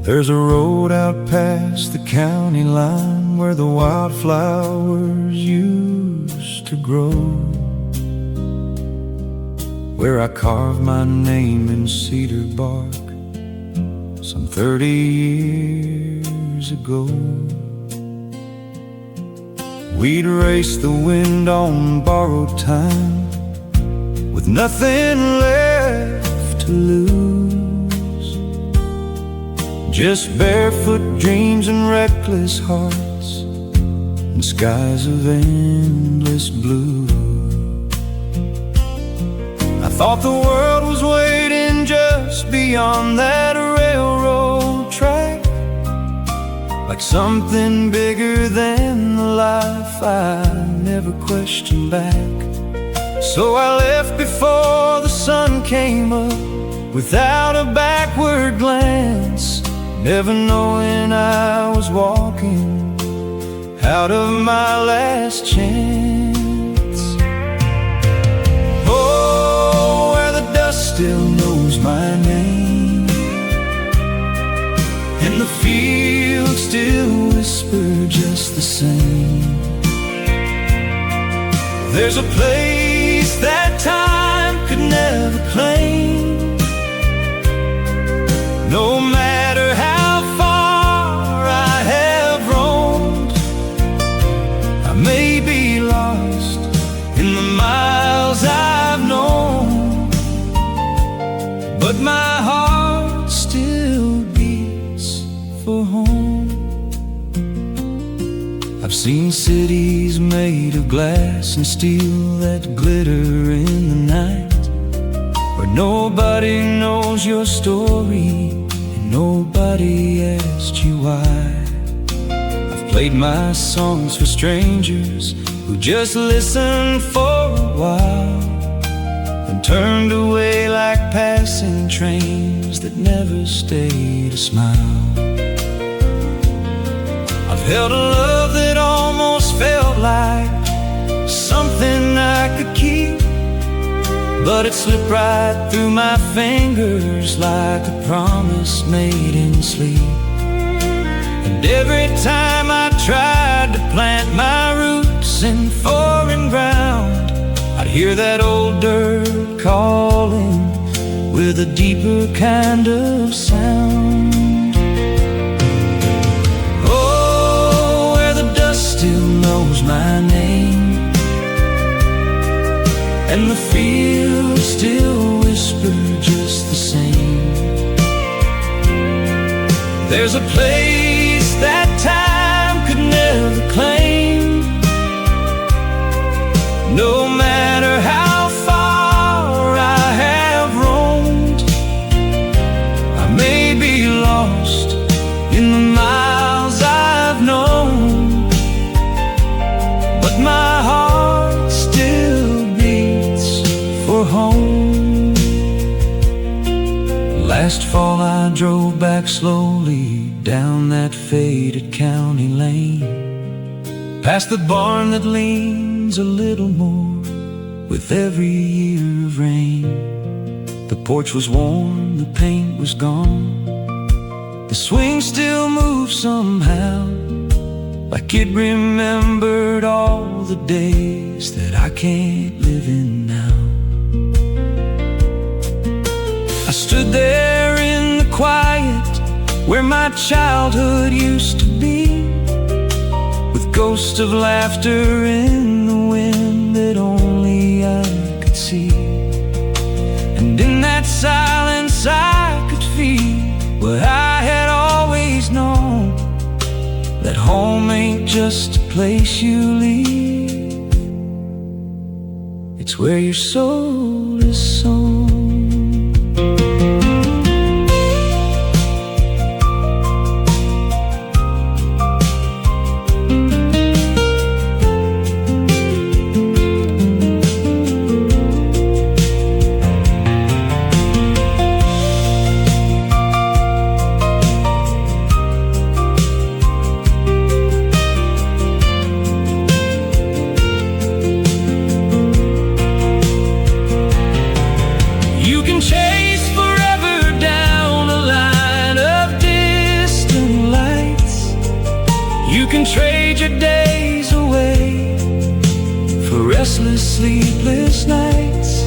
There's a road out past the county line where the wildflowers used to grow, where I carved my name in cedar bark some 30 years ago. We'd race the wind on borrowed time, with nothing left to lose. Just barefoot dreams and reckless hearts, and skies of endless blue. I thought the world was waiting just beyond that railroad track, like something bigger than the life I never questioned back. So I left before the sun came up, without a backward glance, never knowing I was walking out of my last chance. Oh, where the dust still knows my name, and the fields still whisper just the same. There's a place that time could never claim, no matter how far I have roamed. I may be lost in the miles I've known, but my heart still beats for home. I've seen cities made of glass and steel that glitter in the night, where nobody knows your story and nobody asked you why. I've played my songs for strangers who just listened for a while, and turned away like passing trains that never stayed a smile. I've held a love that almost felt like something I could keep, but it slipped right through my fingers like a promise made in sleep. And every time I tried to plant my roots in foreign ground, I'd hear that old dirt calling with a deeper kind of sound. Oh, where the dust still knows my name, and the fields still whisper just the same. There's a place that time could never claim, no matter how far I have roamed. I may be lost in the miles I've known, but my heart still beats for home. Last fall I drove back slowly down that faded county lane, past the barn that leans a little more with every year of rain. The porch was worn, the paint was gone, the swing still moved somehow, like it remembered all the days that I can't live in now. I stood there in the quiet where my childhood used to be, with ghosts of laughter in the wind that only I could see. And in that silence I could feel what I had always known, that home ain't just a place you leave, it's where your soul is sown. trade your days away for restless, sleepless nights.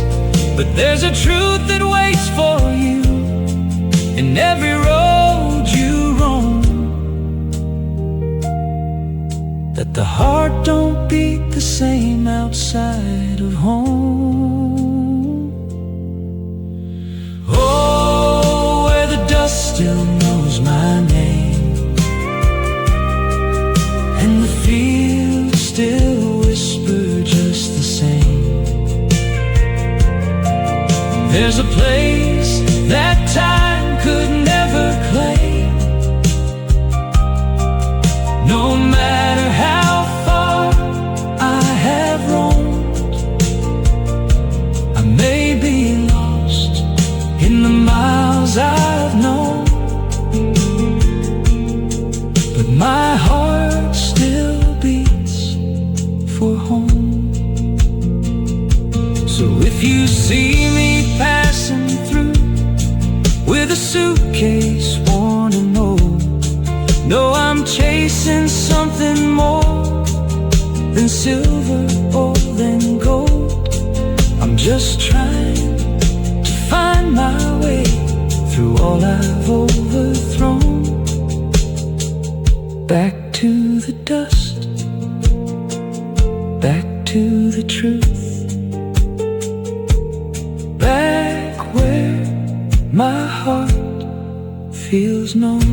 But there's a truth that waits for you in every road you roam, that the heart don't beat the same outside of home. Oh, where the dust still knows my name, and the fields still whisper just the same. There's a place that time could never claim. No matter how far I have roamed, I may be lost in the miles I've known, but my heart still beats for home. So if you see me passing through with a suitcase worn and old, know I'm chasing something more than silver or than gold. I'm just trying to find my way through all I've overthrown, back to the dust, back to the truth, back where my heart feels known.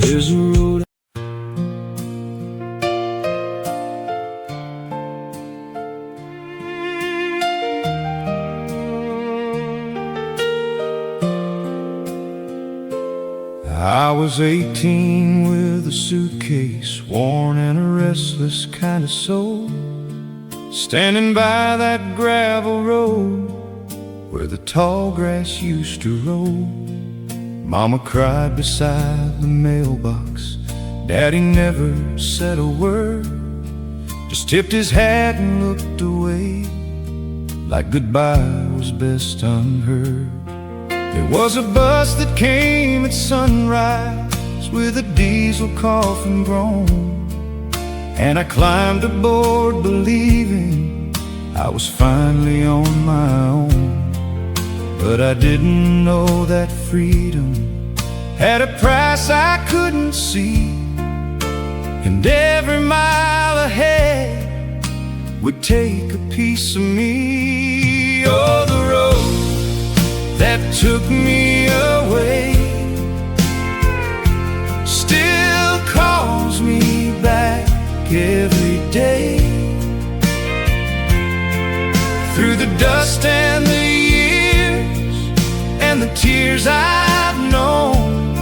There's a road. I was 18 with a suitcase worn and a restless kind of soul, standing by that gravel road where the tall grass used to roll. Mama cried beside the mailbox. Daddy never said a word, just tipped his hat and looked away, like goodbye was best unheard. There was a bus that came at sunrise with a diesel coffin groan, and I climbed aboard believing I was finally on my own. But I didn't know that freedom had a price I couldn't see, and every mile ahead would take a piece of me. Oh, the road that took me away still calls me back every day, through the dust and the years and the tears I've known.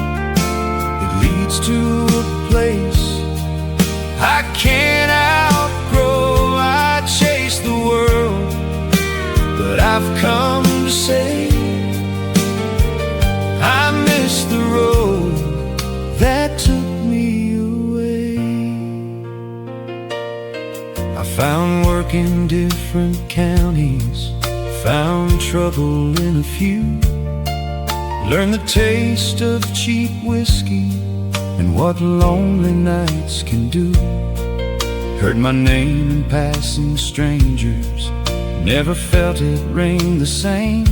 It leads to a place I can't outgrow. I chase the world, but I've come to say I miss the road that took me away. I found work in different counties, found trouble in a few, learned the taste of cheap whiskey and what lonely nights can do. Heard my name in passing strangers, never felt it ring the same,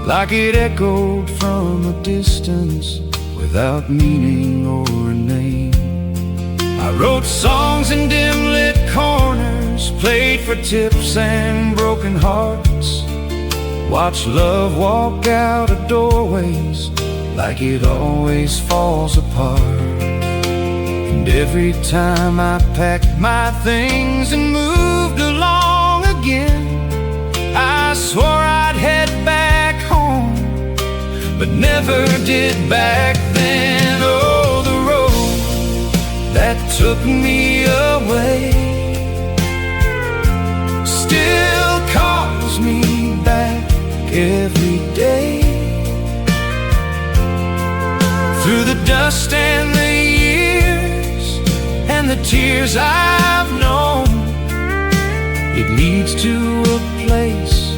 like it echoed from a distance without meaning or a name. I wrote songs in dim-lit corners cards played for tips and broken hearts. Watch love walk out of doorways like it always falls apart. And every time I packed my things and moved along again, I swore I'd head back home, but never did back then. Oh, the road that took me away still calls me back every day. Through the dust and the years and the tears I've known, it leads to a place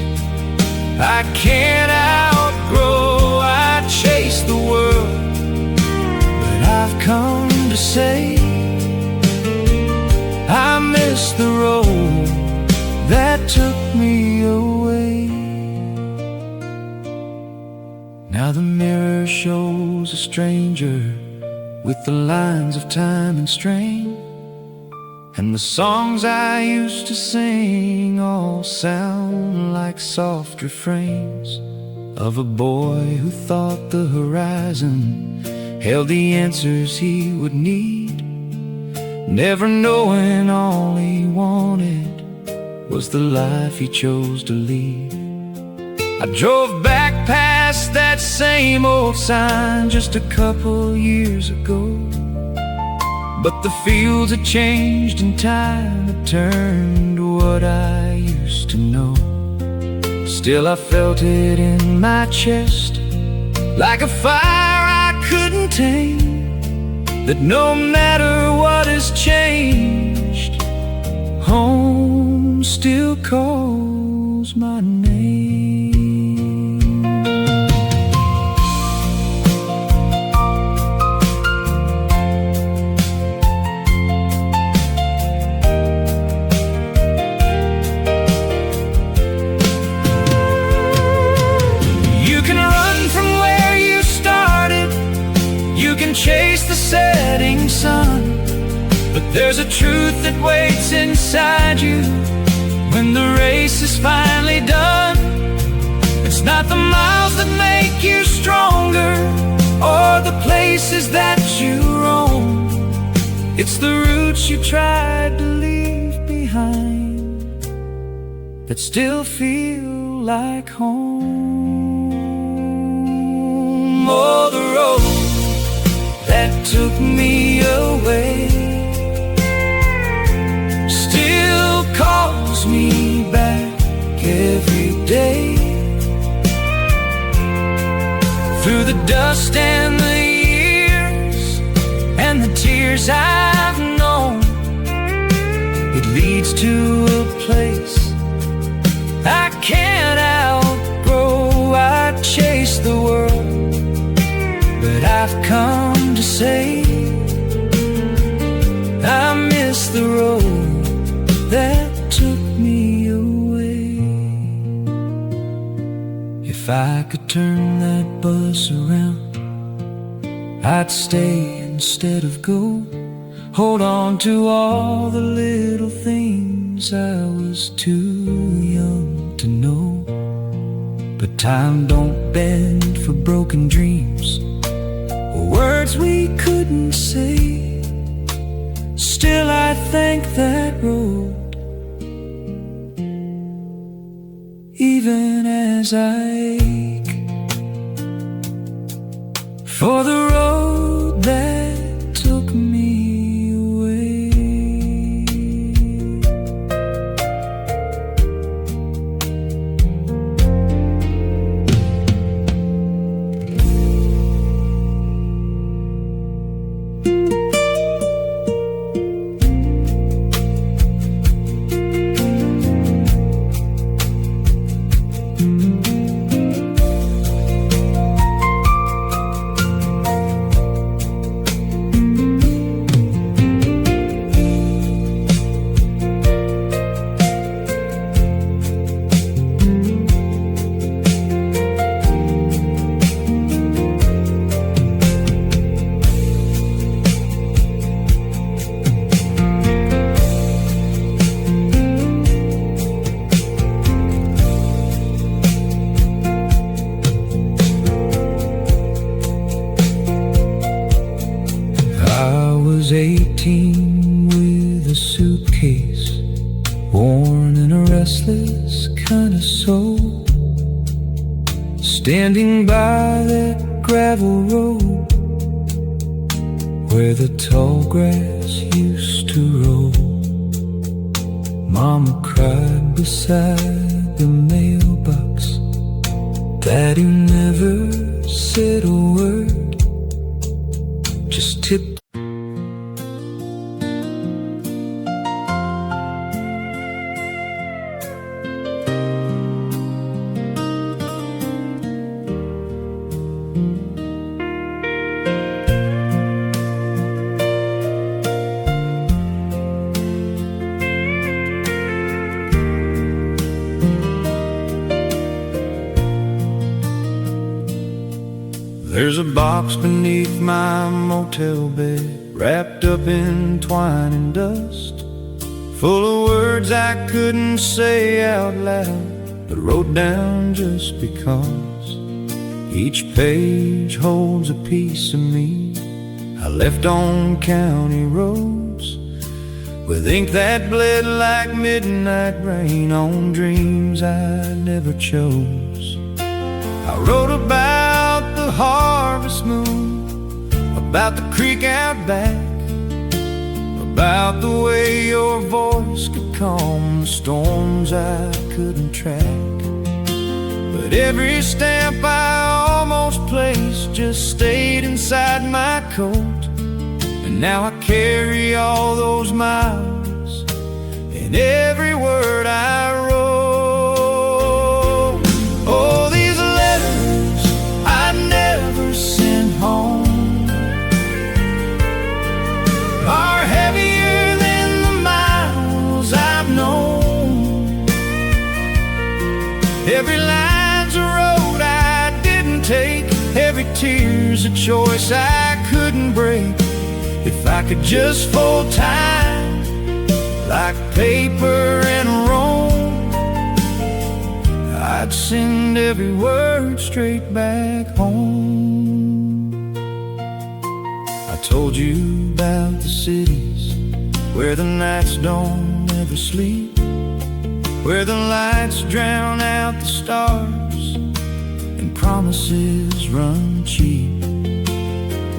I can't outgrow. I chase the world, but I've come to say I miss the road that took me away. Now the mirror shows a stranger with the lines of time and strain, and the songs I used to sing all sound like soft refrains of a boy who thought the horizon held the answers he would need, never knowing all he wanted was the life he chose to lead. I drove back past that same old sign just a couple years ago, but the fields had changed and time had turned what I used to know. Still I felt it in my chest like a fire I couldn't tame, that no matter what has changed, home still calls my name. Chase the setting sun, but there's a truth that waits inside you when the race is finally done. It's not the miles that make you stronger or the places that you roam, it's the roots you tried to leave behind that still feel like home. Oh, the road that took me away still calls me back every day. Through the dust and the years and the tears I've known, it leads to a place I can't outgrow. I chase the world, but I've come to say I miss the road that took me away. If I could turn that bus around, I'd stay instead of go. Hold on to all the little things I was too young to know. But time don't bend for broken dreams, words we couldn't say. Still I thank that road, even as I ache for the road that took me away. was 18 with a suitcase, born in a restless kind of soul, standing by that gravel road where the tall grass used to roll. Mama cried beside the mailbox. Daddy never said a word, just tipped. There's a box beneath my motel bed, wrapped up in twine and dust, full of words I couldn't say out loud, but wrote down just because. Each page holds a piece of me I left on county roads, with ink that bled like midnight rain on dreams I never chose. I wrote about the harvest moon, about the creek out back, about the way your voice could calm the storms I couldn't track. But every stamp I almost placed just stayed inside my coat, and now I carry all those miles in every word I wrote. Oh, these letters I never sent home are heavier than the miles I've known. Every line's a road I didn't take, every tear's a choice I couldn't break. If I could just fold time like paper and roam, I'd send every word straight back home. I told you about the cities where the nights don't ever sleep, where the lights drown out the stars and promises run cheap,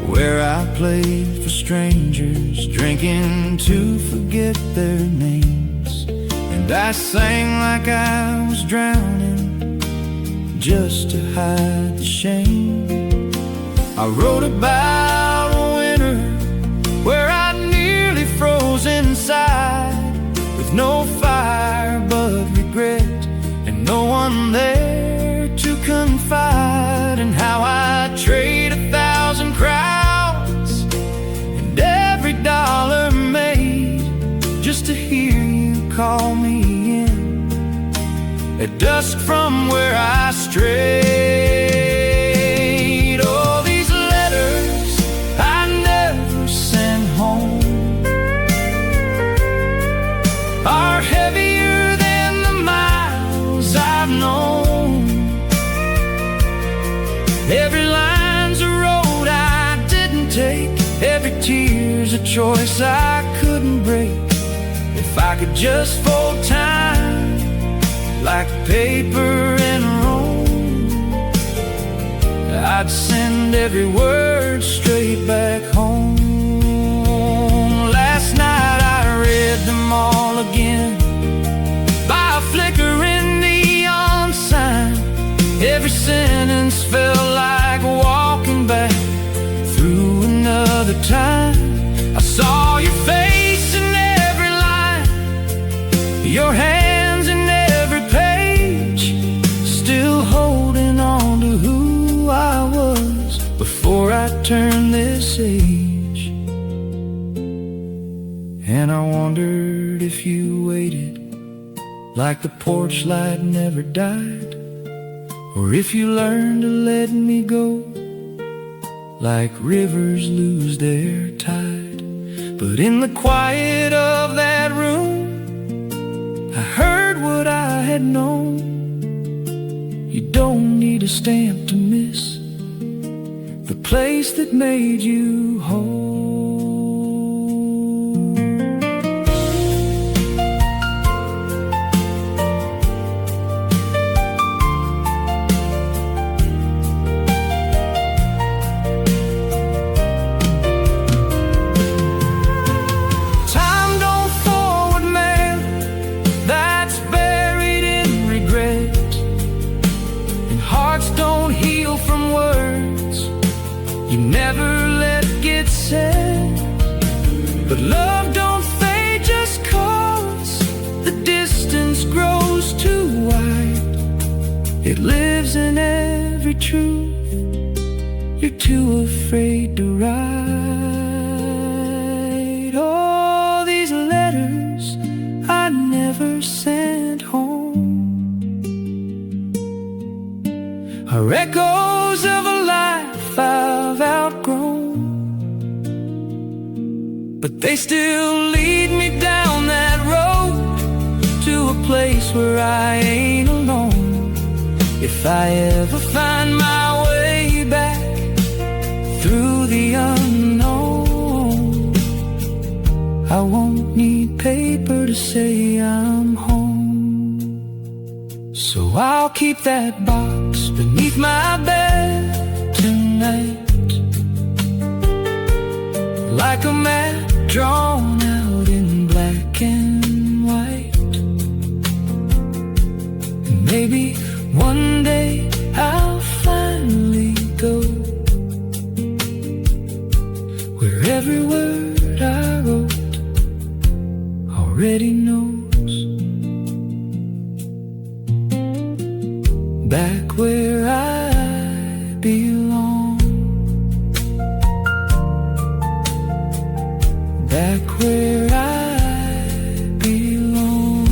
where I played for strangers, drinking to forget their names, and I sang like I was drowning just to hide the shame. I wrote about a winter where I nearly froze inside, with no fire but regret and no one there to confide, and how I trade 1,000 crowds and every dollar made just to hear you call me in at dusk from where I strayed. Oh, these letters I never sent home are heavier than the miles I've known. Every line's a road I didn't take, every tear's a choice I couldn't break. If I could just fold time like paper and roam, I'd send every word straight back home. Last night I read them all again by a flickering neon sign. Every sentence felt like walking back through another time. I saw your face in every line, your hands in every page, still holding on to who I was before I turned this age. And I wondered if you waited like the porch light never died, or if you learned to let me go like rivers lose their tide. But in the quiet of that room, I heard what I had known. You don't need a stamp to miss the place that made you whole. But love don't fade just 'cause the distance grows too wide. It lives in every truth you're too afraid to write. All these letters I never sent home are echoes of a life I've outgrown, but they still lead me down that road to a place where I ain't alone. If I ever find my way back through the unknown, I won't need paper to say I'm home. So I'll keep that box beneath my bed tonight, like a map drawn out in black and white. And maybe one day I'll finally go where every word I wrote already knows. Back where I belong, back where I belong.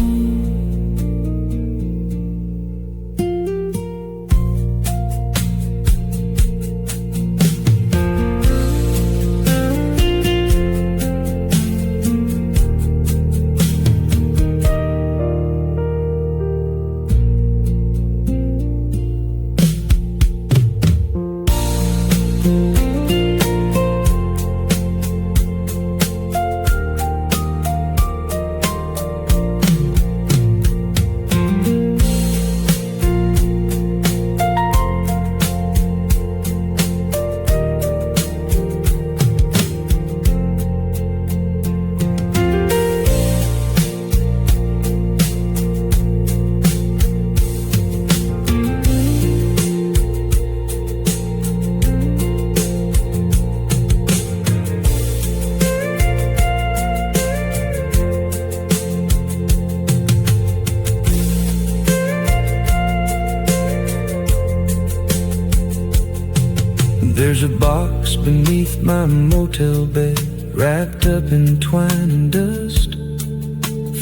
There's a box beneath my motel bed, wrapped up in twine and dust,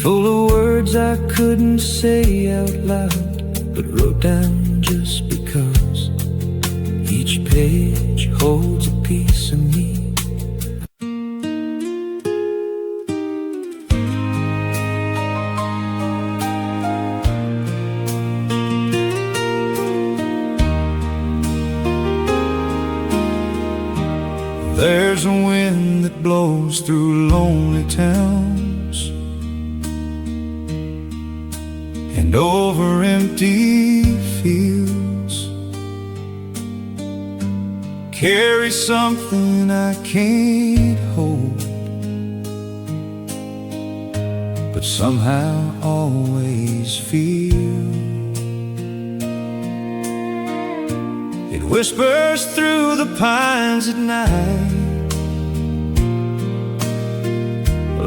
full of words I couldn't say out loud, but wrote down just because. Each page holds a piece of me. There's a wind that blows through lonely towns and over empty fields, carry something I can't hold, but somehow always feel. It whispers through the pines at night,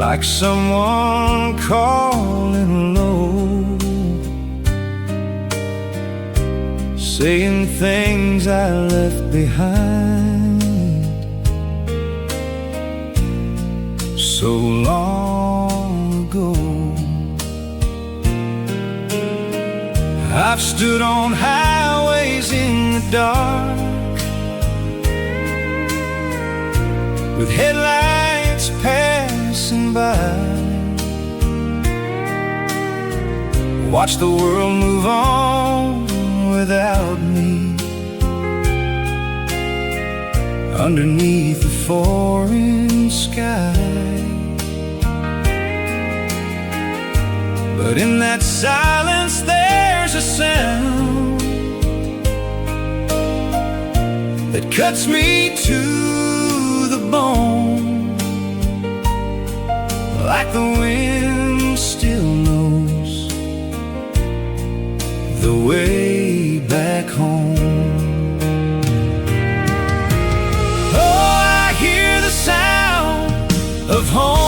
like someone calling low, saying things I left behind so long ago. I've stood on highways in the dark, with headlights passing by, watch the world move on without me, underneath a foreign sky. But in that silence there's a sound that cuts me to the bone, like the wind still knows the way back home. Oh, I hear the sound of home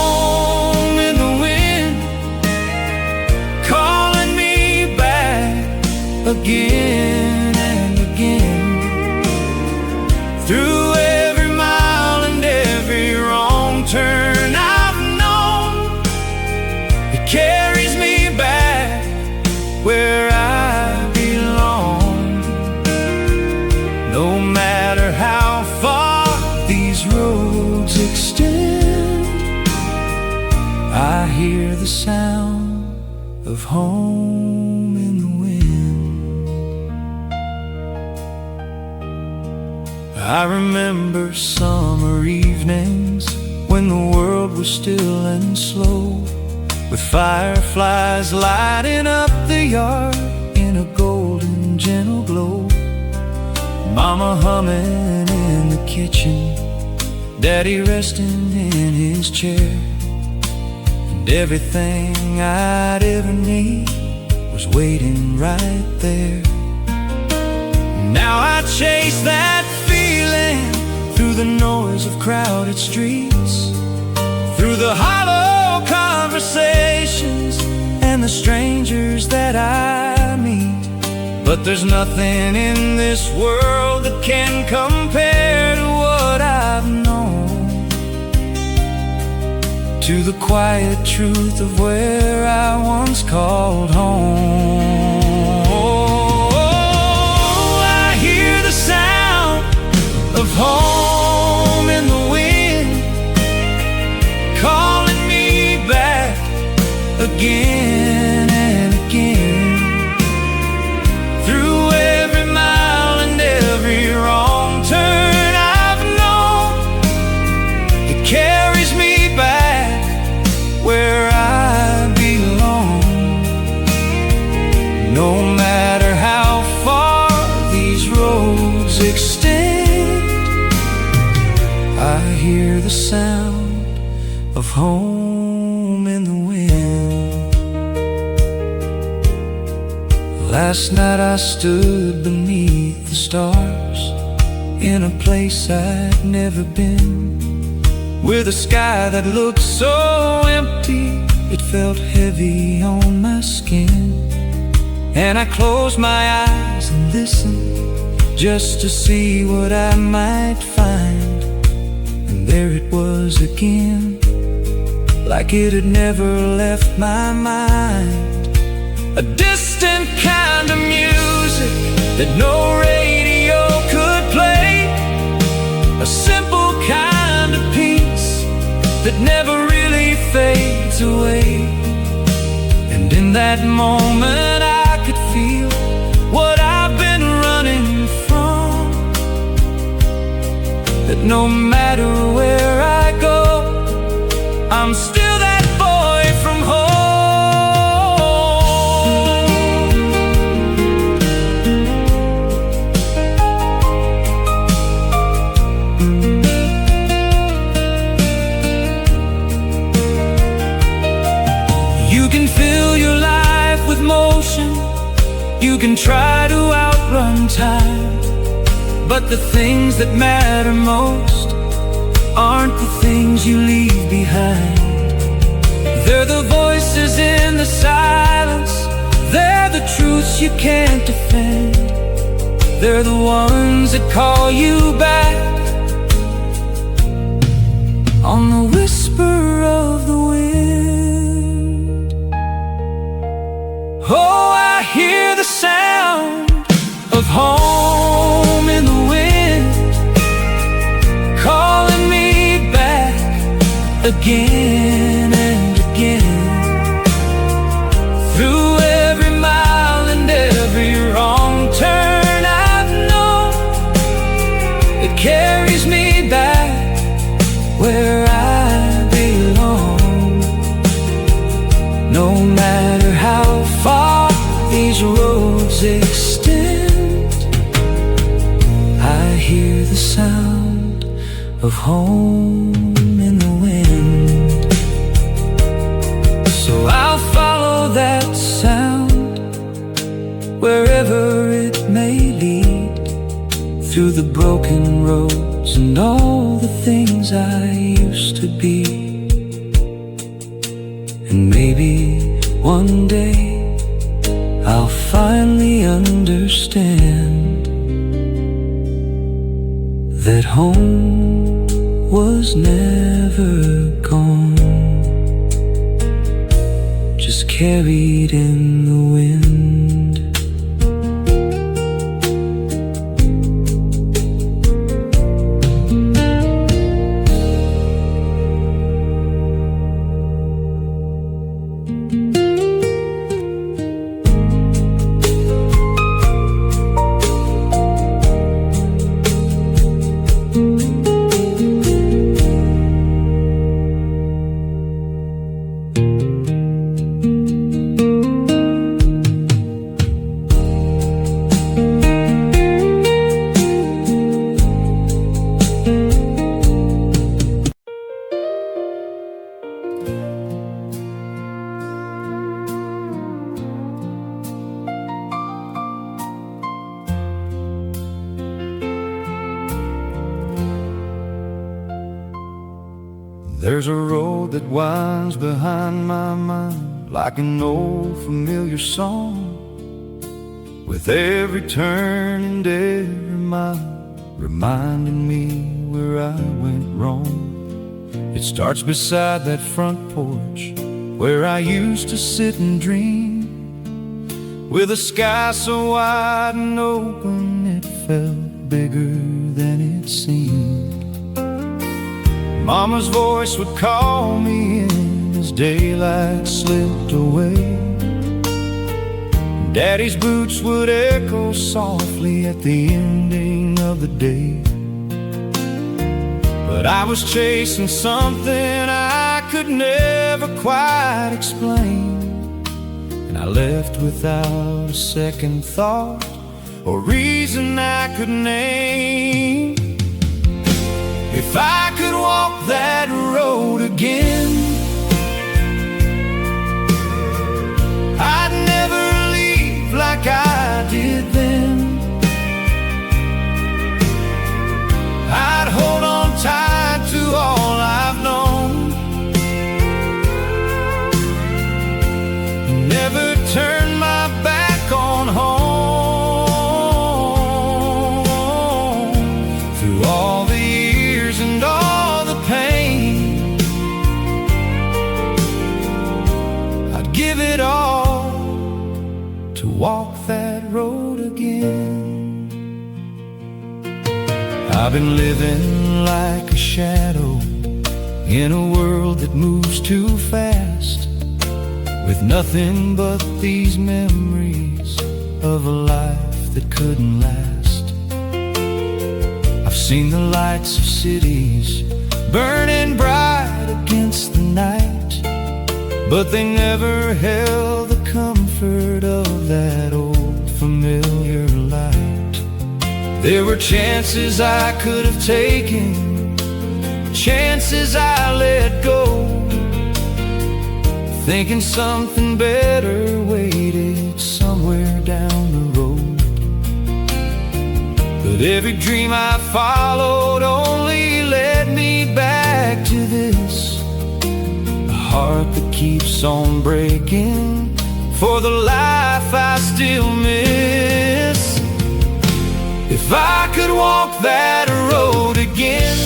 again and again. Through every mile and every wrong turn I've known, it carries me back where I belong. No matter how far these roads extend, I hear the sound of home in the wind. I remember summer evenings when the world was still and slow, with fireflies lighting up the yard in a golden gentle glow. Mama humming in the kitchen, Daddy resting in his chair, and everything I'd ever need was waiting right there. Now I chase that feeling through the noise of crowded streets, through the hollow conversations and the strangers that I meet. But there's nothing in this world that can compare to what I've known, to the quiet truth of where I once called home. Oh, I hear the sound of home in the wind, calling me back again and again. Through every mile and every wrong turn I've known, it carries me back where I belong. No matter how far these roads extend, I hear the sound of home in the wind. Last night I stood beneath the stars in a place I'd never been, with a sky that looked so empty it felt heavy on my skin. And I closed my eyes and listened just to see what I might find. And there it was again, like it had never left my mind. A distant kind of music that no radio could play, a simple kind of peace that never really fades away. And in that moment I could feel what I've been running from, that no matter where I go, I'm still that boy from home. You can fill your life with motion, you can try to outrun time, but the things that matter most aren't the things you leave behind. They're the voices in the silence, they're the truths you can't defend, they're the ones that call you back on the whisper of the wind. Oh, I hear the sound of home in the wind, calling me back again and again. Through every mile and every wrong turn I've known, it carries me back where I belong. No matter how far these roads extend, I hear the sound of home in the wind. So I'll follow that sound wherever it may lead, through the broken roads and all the things I used to be. And maybe one day I'll finally understand that home was never gone, just carried in the wind. There's a road that winds behind my mind like an old familiar song, with every turn and every mile reminding me where I went wrong. It starts beside that front porch where I used to sit and dream, with a sky so wide and open it felt bigger than it seemed. Mama's voice would call me in as daylight slipped away. Daddy's boots would echo softly at the ending of the day. But I was chasing something I could never quite explain, and I left without a second thought or reason I could name. If I could walk that road again, I'd never leave like I did then. I'd hold on tight to all I've known, and never turn my back on home. Through all the years and all the pain, I'd give it all to walk that road again. I've been living like a shadow in a world that moves too fast, with nothing but these memories of a life that couldn't last. I've seen the lights of cities burning bright against the night, but they never held the comfort of that old familiar light. There were chances I could have taken, chances I let go, thinking something better waited somewhere down the road. But every dream I followed only led me back to this, a heart that keeps on breaking for the life I still miss. If I could walk that road again,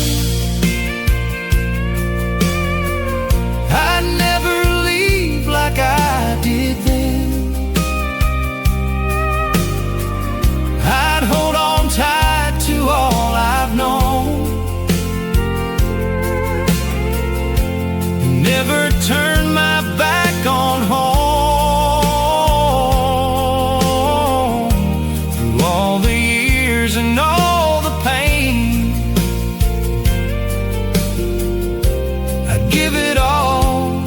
I'd never leave like I did then. I'd hold on tight to all I've known, never turn my back on home. Through all the years and all the pain, I'd give it all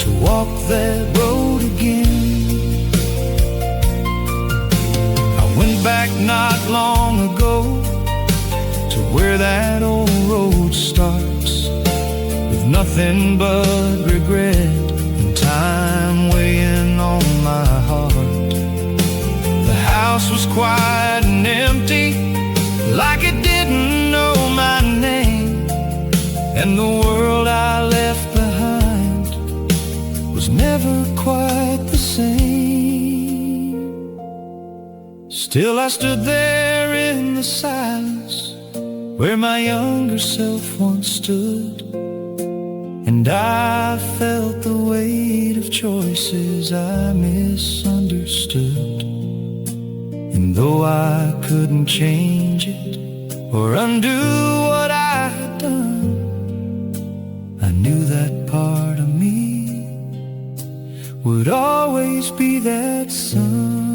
to walk that road again. I went back not long ago to where that old road starts, with nothing but regret and time weighing on my heart. The house was quiet and empty, like it didn't know my name, and the world I left behind was never quite the same. Still I stood there in the silence where my younger self once stood, and I felt the weight of choices I misunderstood. And though I couldn't change it or undo what I had done, I knew that part of me would always be that sun.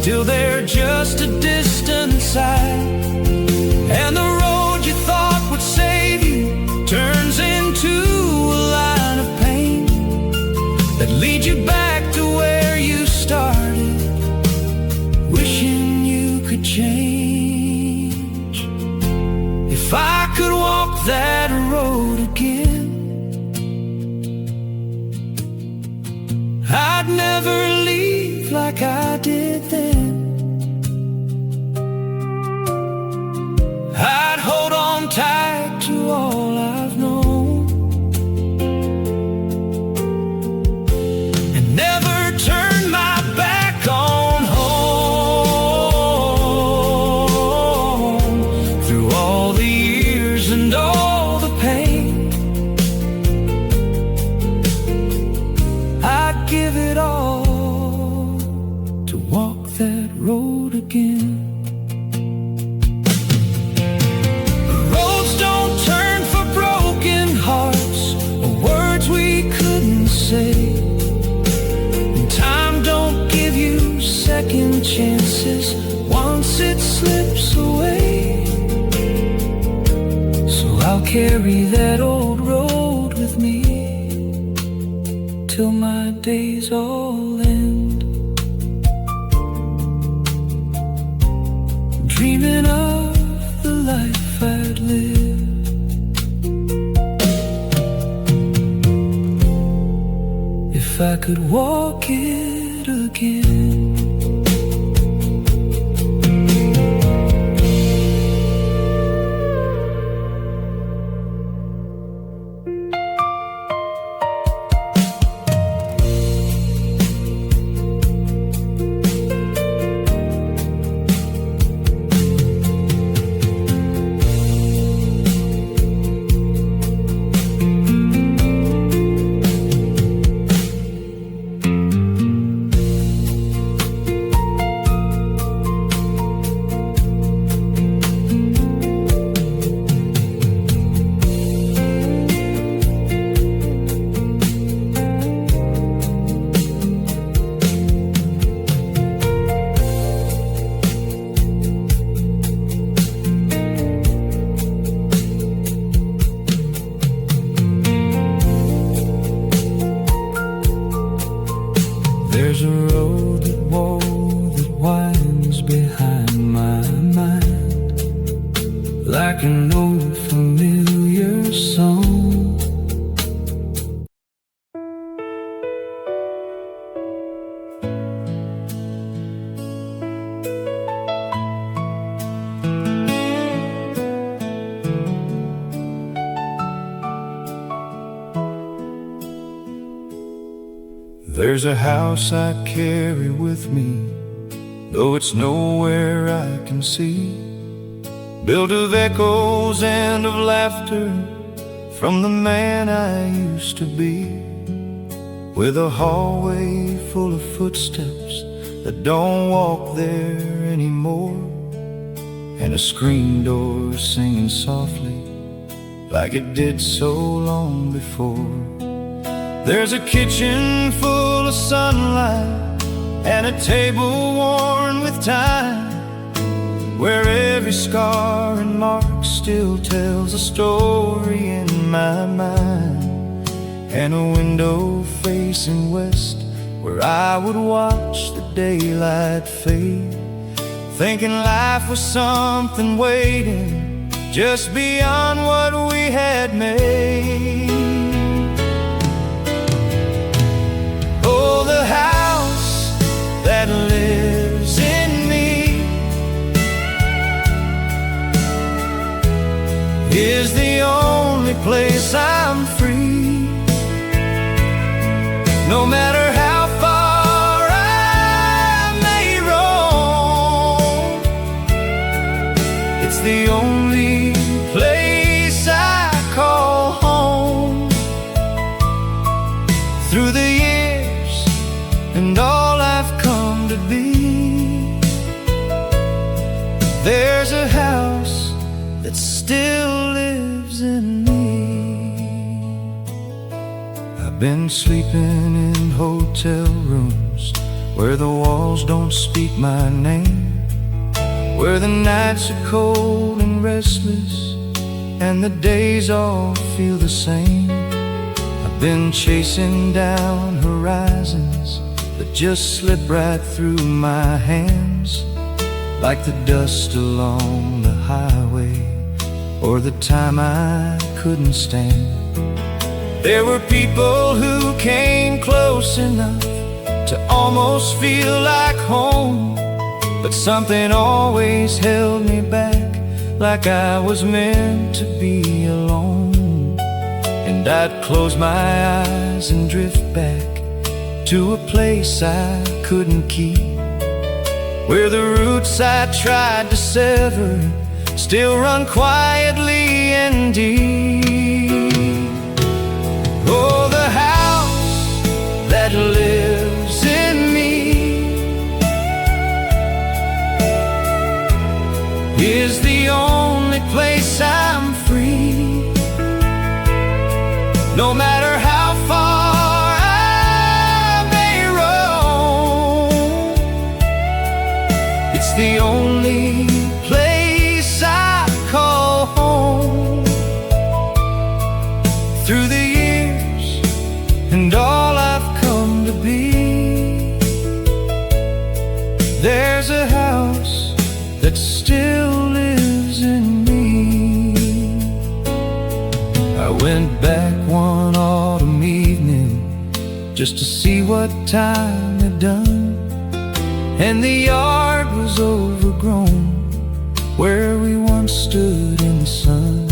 Till they're just a distant sight, and the road you thought would save you turns into a line of pain that leads you back to where you started, wishing you could change. If I could walk that road again, I'd never leave like I did then. I'd hold on tight to all I've known and never turn my back on home. Through all the years and all the pain, I'd give it all to walk that road again. And time don't give you second chances once it slips away. So I'll carry that old road with me till my days all end, dreaming of the life I'd live. If I could walk it again. There's a road that winds behind my mind, like an old familiar song. There's a house I carry with me, though it's nowhere I can see, built of echoes and of laughter from the man I used to be, with a hallway full of footsteps that don't walk there anymore, and a screen door singing softly like it did so long before. There's a kitchen full of sunlight and a table worn with time, where every scar and mark still tells a story in my mind, and a window facing west where I would watch the daylight fade thinking life was something waiting just beyond what we had made. Oh, the house that lives in me is the only place I'm free. No matter how far I may roam, it's the only place I call home. Through the years and all I've come to be, there's a house that still lives in me. I've been sleeping in hotel rooms where the walls don't speak my name, where the nights are cold and restless and the days all feel the same. I've been chasing down horizons that just slip right through my hands, like the dust along the highway or the time I couldn't stand. There were people who came close enough to almost feel like home, but something always held me back, like I was meant to be alone. And I'd close my eyes and drift back to a place I couldn't keep, where the roots I tried to sever still run quietly and deep. Oh, the house that lives in me is the only place I'm free. No matter how far I may roam, it's the only place I call home. Through the years and all I've come to be, there's a house that still lives in me. I went back one autumn evening just to see what time had done, and the yard was overgrown where we once stood in the sun.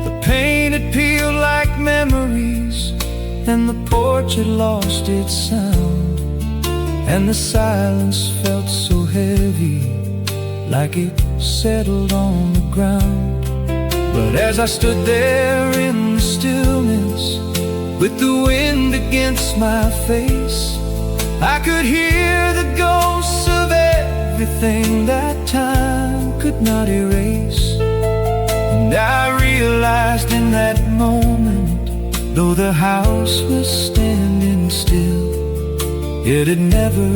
The paint had peeled like memories, and the porch had lost its sound, and the silence felt so heavy, like it settled on the ground. But as I stood there in the stillness, with the wind against my face, I could hear the ghosts of everything that time could not erase. And I realized in that moment, though the house was standing still, it had never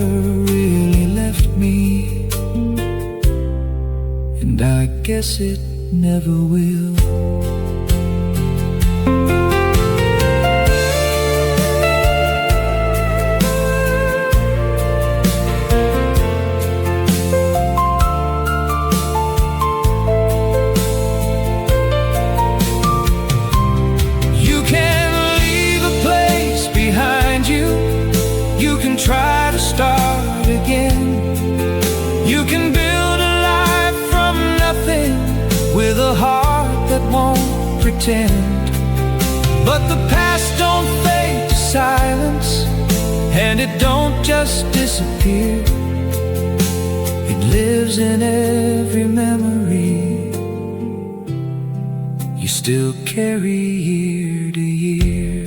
really left me, and I guess it never will. Try to start again. You can build a life from nothing with a heart that won't pretend. But the past don't fade to silence, and it don't just disappear. It lives in every memory you still carry year to year.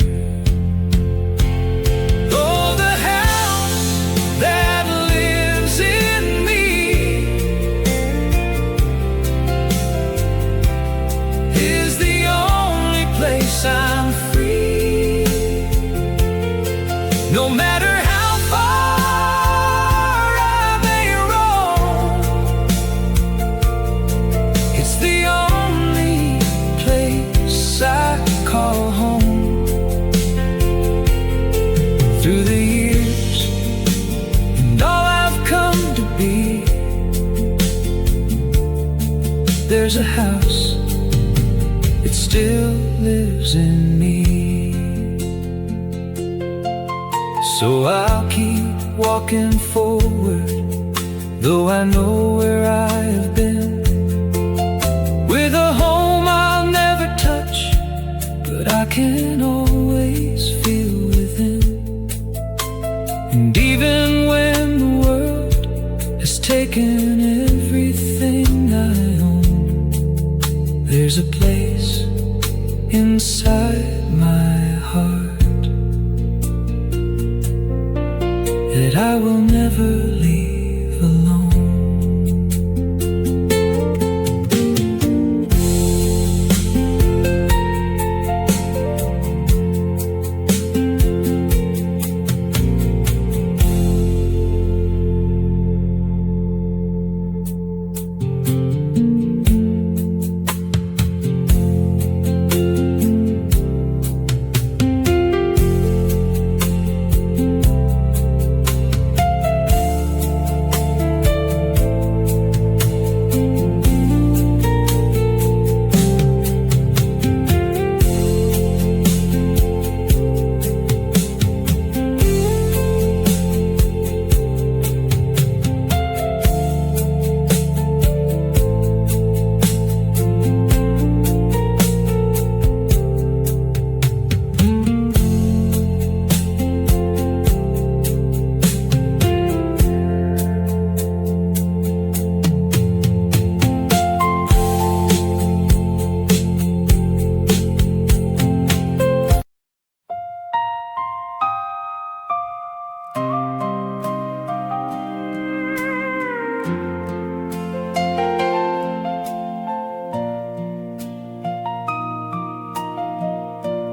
I'm free. No matter how far I may roam, it's the only place I call home. there's a house, it still lives in me. So I'll keep walking forward, though I know where I have been, with a home I'll never touch, but I can always feel within. And even when the world has taken everything I own, there's a place inside my heart that I will never leave alone.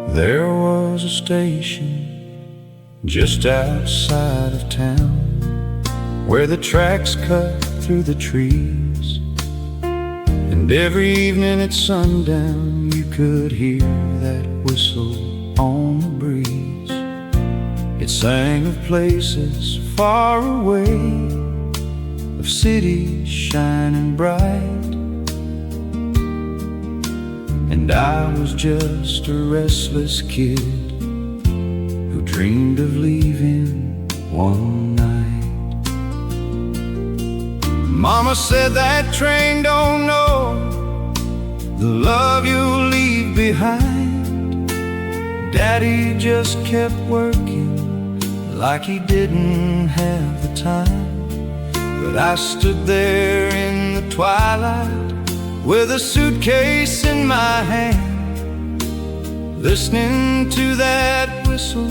There was a station just outside of town, where the tracks cut through the trees, and every evening at sundown you could hear that whistle on the breeze. It sang of places far away, of cities shining bright, and I was just a restless kid who dreamed of leaving one night. Mama said that train don't know the love you'll leave behind. Daddy just kept working like he didn't have the time. But I stood there in the twilight with a suitcase in my hand, listening to that whistle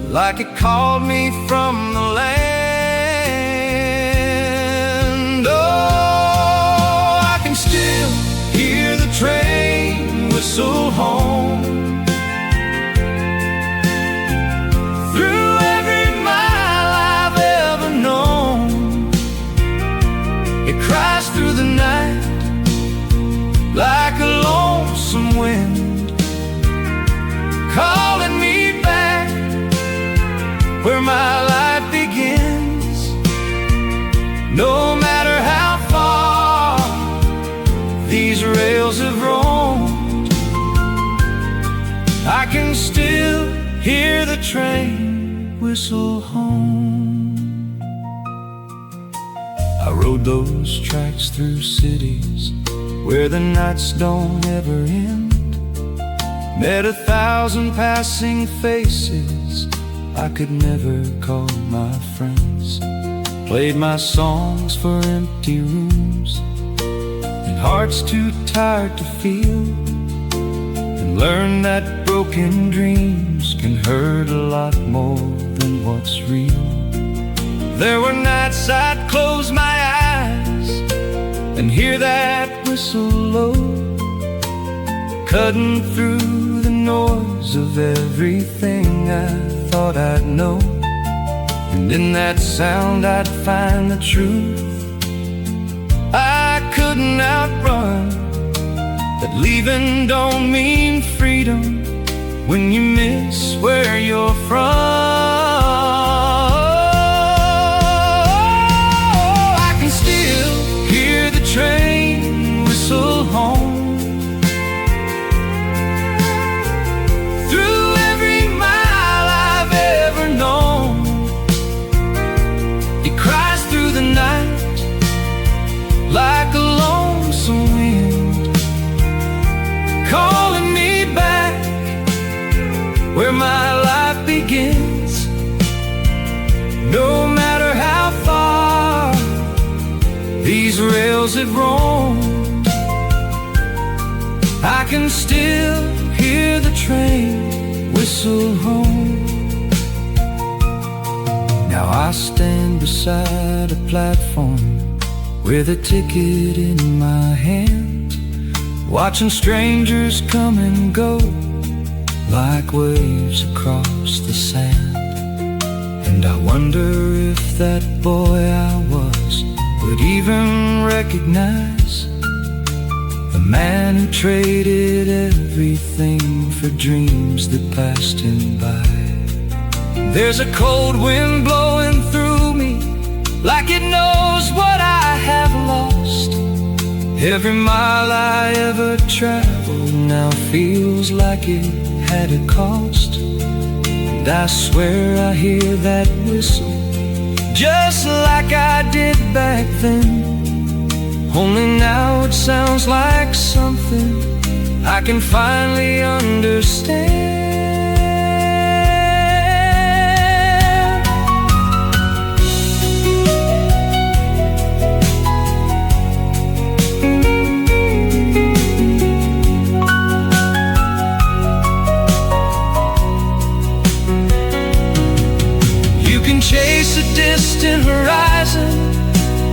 like it called me from the land. Oh, I can still hear the train whistle home through every mile I've ever known. It cries through the night like a lonesome wind, calling me back where my life begins. No matter how far these rails have roamed, I can still hear the train whistle home. I rode those tracks through cities where the nights don't ever end, met 1,000 passing faces I could never call my friends, played my songs for empty rooms and hearts too tired to feel, and learned that broken dreams can hurt a lot more than what's real. There were nights I'd close my eyes and hear that whistle low, cutting through the noise of everything I thought I'd know. And in that sound I'd find the truth I couldn't outrun, that leaving don't mean freedom when you miss where you're from. I can still hear the train whistle rails have roamed, I can still hear the train whistle home. Now I stand beside a platform with a ticket in my hand, watching strangers come and go like waves across the sand. And I wonder if that boy I was would even recognize the man who traded everything for dreams that passed him by. There's a cold wind blowing through me, like it knows what I have lost. Every mile I ever traveled now feels like it had a cost. And I swear I hear that whistle just like I did back then, only now it sounds like something I can finally understand. Chase a distant horizon,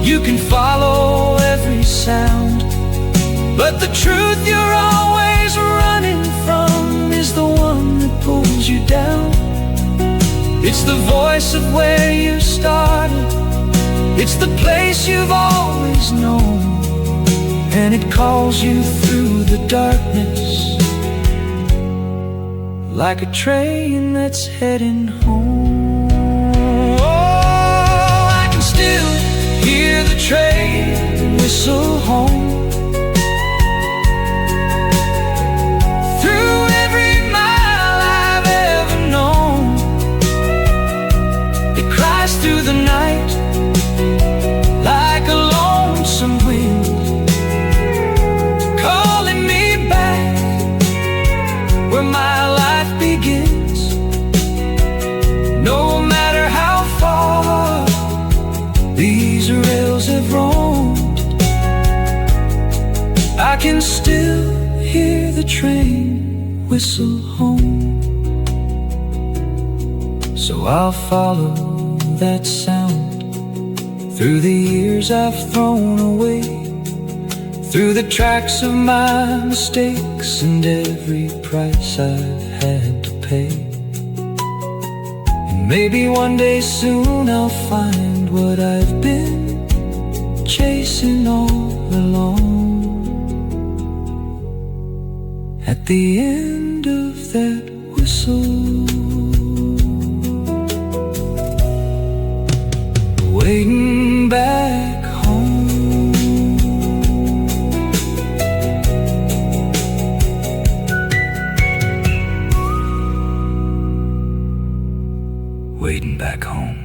you can follow every sound, but the truth you're always running from is the one that pulls you down. It's the voice of where you started, it's the place you've always known, and it calls you through the darkness like a train that's heading home. Still hear the train whistle home. Through every mile I've ever known, it cries through the night like a lonesome wind, calling me back where my life begins. No matter how far these rails have roamed, I can still hear the train whistle home. So I'll follow that sound through the years I've thrown away, through the tracks of my mistakes and every price I've had to pay. And maybe one day soon I'll find what I've been chasing all along, at the end of that whistle, waiting back home. Waiting back home.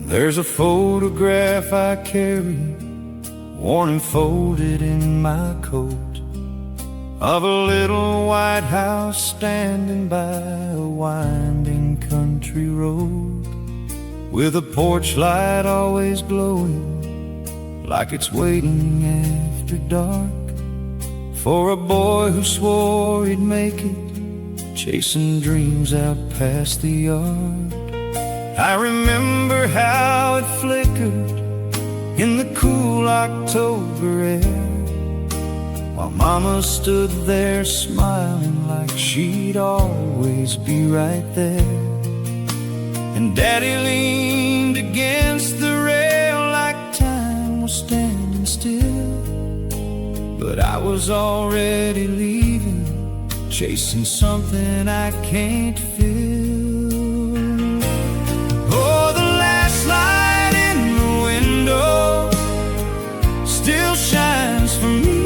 There's a photograph I carry, worn and folded in my coat, of a little white house standing by a winding country road, with a porch light always glowing like it's waiting after dark for a boy who swore he'd make it, chasing dreams out past the yard. I remember how it flickered in the cool October air, while Mama stood there smiling like she'd always be right there. And Daddy leaned against the rail like time was standing still. But I was already leaving, chasing something I can't feel. Oh, the last light in the window still shines for me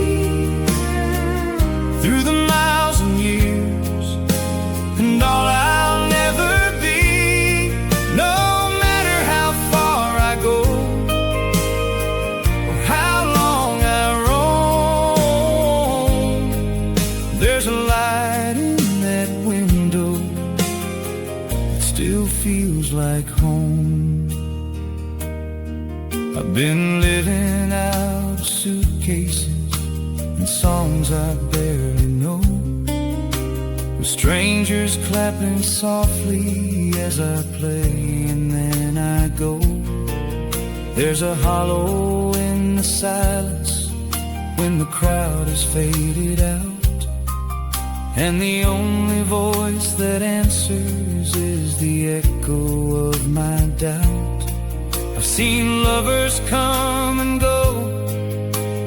through the miles and years, and all I'll never be, no matter how far I go or how long I roam. There's a light in that window that still feels like home. I've been living out of suitcases and songs I barely know, with strangers clapping softly as I play and then I go. There's a hollow in the silence when the crowd has faded out, and the only voice that answers is the echo of my doubt. I've seen lovers come and go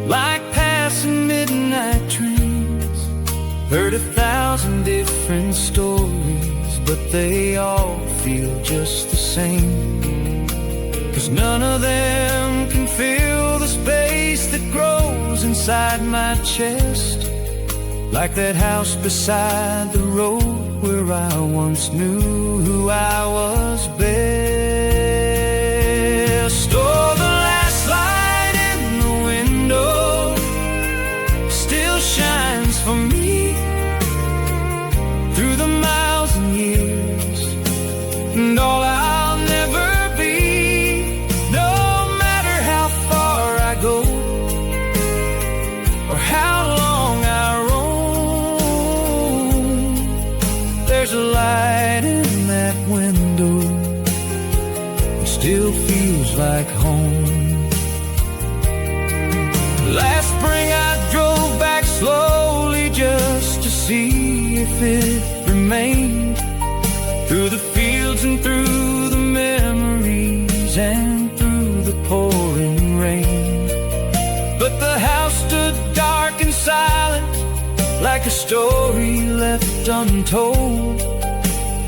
like passing midnight trains, heard 1,000 different stories, but they all feel just the same. 'Cause none of them can fill the space that grows inside my chest, like that house beside the road where I once knew who I was best. Oh, the last light in the window still shines for me through the miles and years, and all I'll never be, no matter how far I go or how long I roam. There's a light in that window that still feels like home. Last spring I drove back slowly just to see if it remained, through the fields and through the memories and through the pouring rain. But the house stood dark and silent, like a story left untold,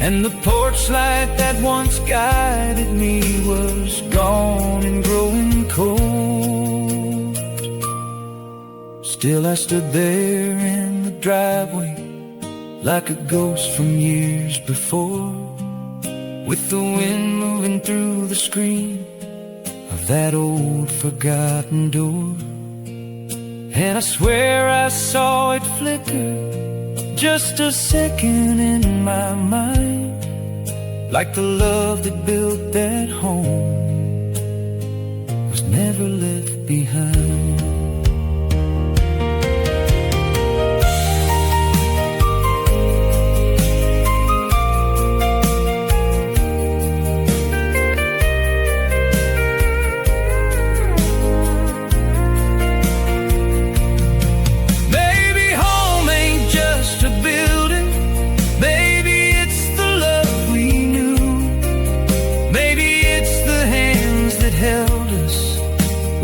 and the porch light that once guided me was gone and growing cold. Still I stood there in the driveway like a ghost from years before, with the wind moving through the screen of that old forgotten door. And I swear I saw it flicker just a second in my mind, like the love that built that home was never left behind.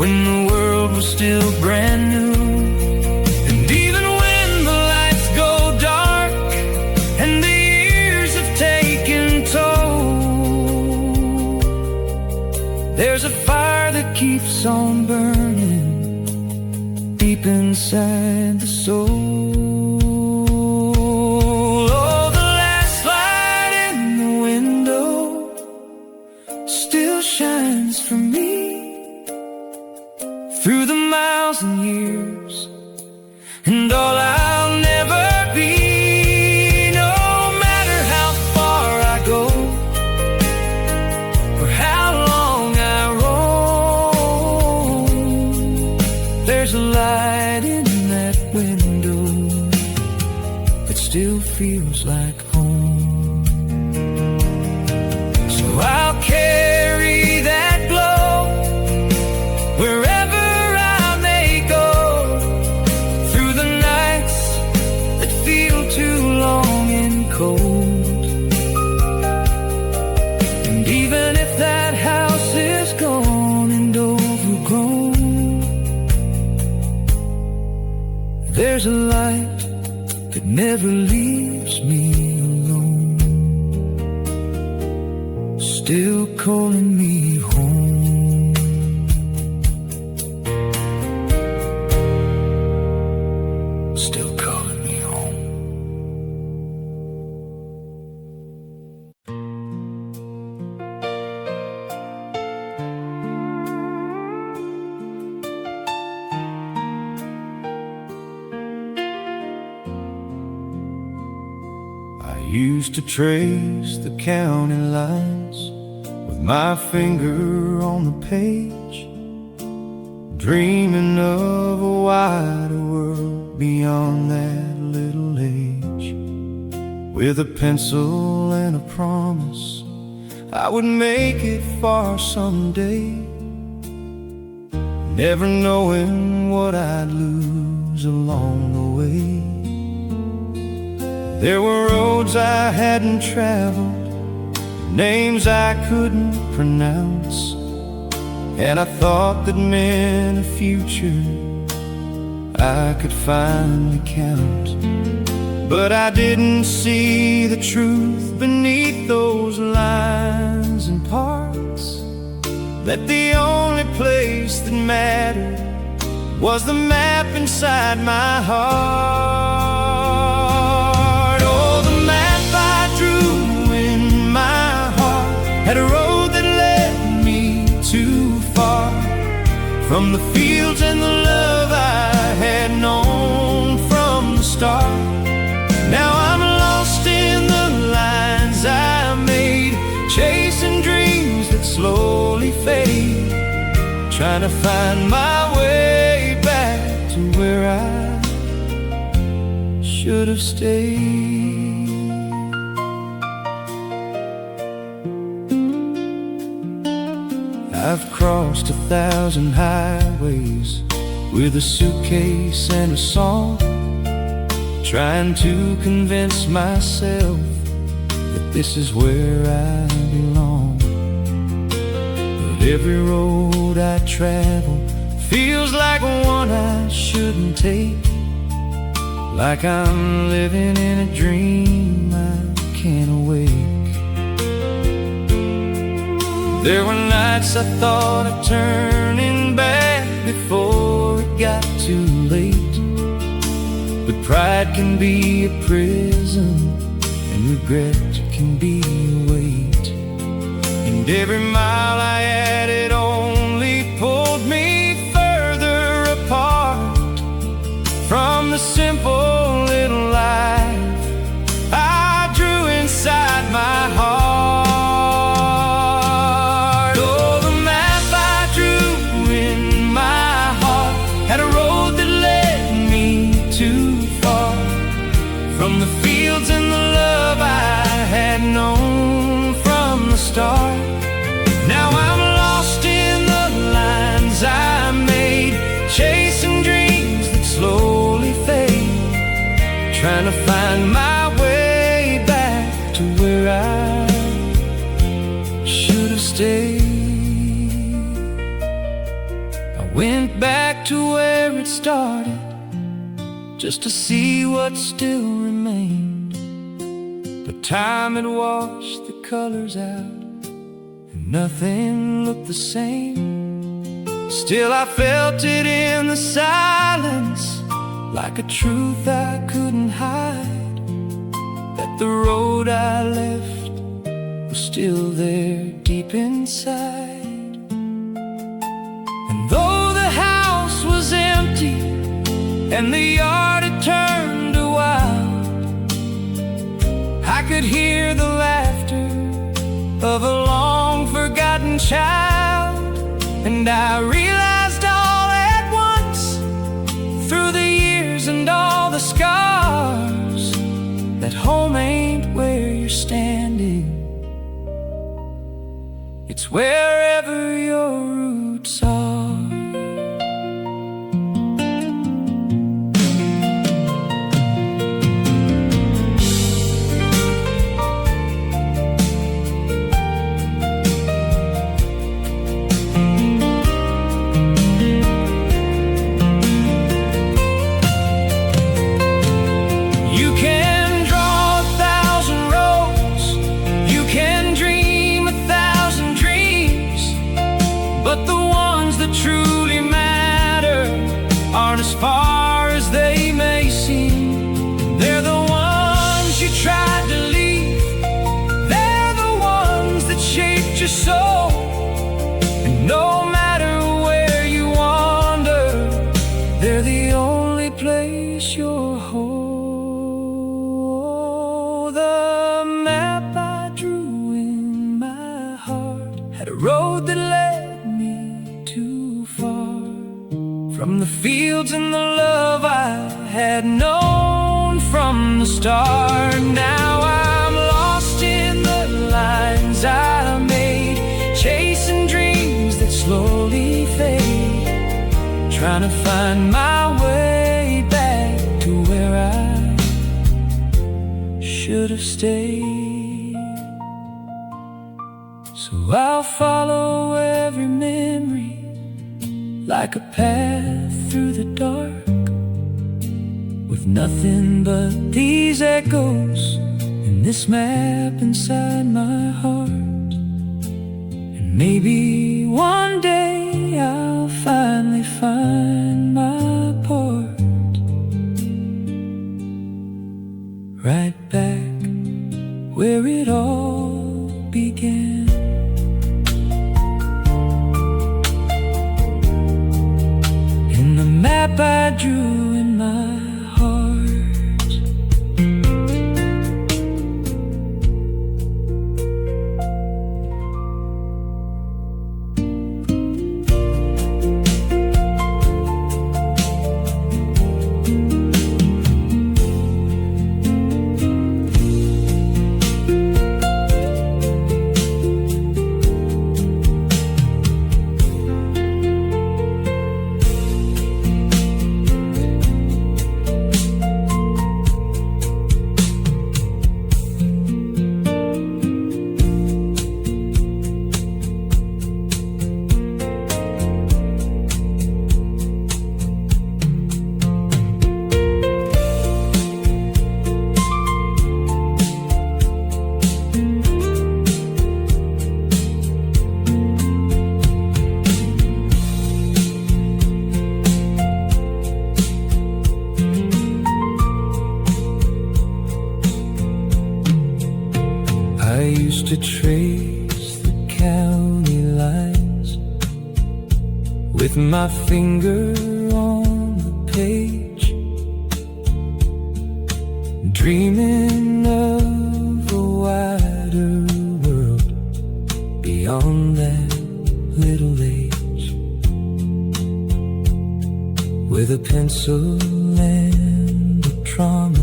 When the world was still brand new, and even when the lights go dark and the years have taken toll, there's a fire that keeps on burning deep inside the soul. Oh, the last light in the window still shines for me through the miles and years, and all I'll never be, no matter how far I go or how long I roam. There's a light in that window, it still feels like home. So I'll carry that glow wherever I may go, through the nights that feel too long and cold. And even if that house is gone and overgrown, there's a light that never leaves me alone, still calling me home. Still calling me home. I used to trace the county lines with my finger on the page, dreaming of a wider world beyond that little age. With a pencil and a promise I would make it far someday, never knowing what I'd lose along the way. There were roads I hadn't traveled, names I couldn't pronounce, and I thought that meant a future I could finally count. But I didn't see the truth beneath those lines and parts, that the only place that mattered was the map inside my heart. Oh, the map I drew in my heart had a road that led me too far from the fields and the love I had known from the start. Now I'm lost in the lines I made, chasing dreams that slowly fade, trying to find my way back to where I should have stayed. I've crossed 1,000 highways with a suitcase and a song, trying to convince myself that this is where I belong. But every road I travel feels like one I shouldn't take, like I'm living in a dream I can't awake. There were nights I thought of turning back before it got too late, but pride can be a prison and regret can be a weight. And every mile I added only pulled me further apart from the simple little life I drew inside my heart. Oh, the map I drew in my heart had a road that led me too far from the fields and the love I had known from the start. Now I'm lost in the lines I made, chasing dreams that slowly fade, trying to find my way back to where I should have stayed. I went back to where it started, just to see what still remained. But time had washed the colors out, and nothing looked the same. Still I felt it in the silence, like a truth I couldn't hide, that the road I left was still there deep inside. And though the house was empty and the yard had turned to wild, I could hear the laughter of a long-forgotten child. And I realized all at once, through the years and far as they may seem. They're the ones you tried to leave. They're the ones that shaped your soul. And no matter where you wander, they're the only place you're whole. The map I drew in my heart had a road that led me too far from the fields and the love I had known from the start. Now I'm lost in the lines I made, chasing dreams that slowly fade, trying to find my way back to where I should have stayed. So I'll follow every memory like a path through the dark, with nothing but these echoes and this map inside my heart. And maybe one day I'll finally find my port, right back where it all began. In the map I drew in my heart. I used to trace the county lines with my finger on the page, dreaming of a wider world beyond that little age. With a pencil and a trauma